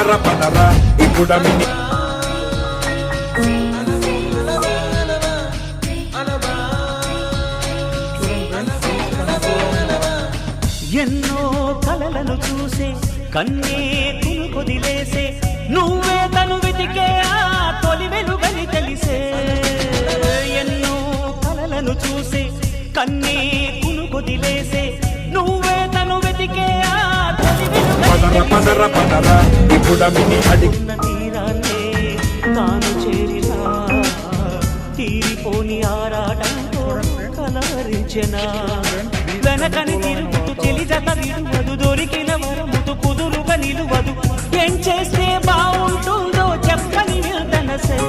పదర పదర ఇప్పుడమిని ఎన్నో కలలను చూసే కన్నే కొదిలేసే నువ్వే తను వెతికే ఆ తొలి వెలుగని తెలిసే ఎన్నో కలలను చూసే కన్నే కొదిలేసే నువ్వే తను వెతికే ఆ తొలి వెలుగని పదర పదర ఇప్పుడమిని అడిగిన తీరాన్నే తాను చేరినా తీరిపోని ఆరాటంతో కలవరించెనా వెనకని తిరుగుతూ చెలిజత విడువదు దొరికిన వరముతు కుదురుగా నిలువదు ఏం చేస్తే బాగుంటుందో చెప్పని నిర్దనసే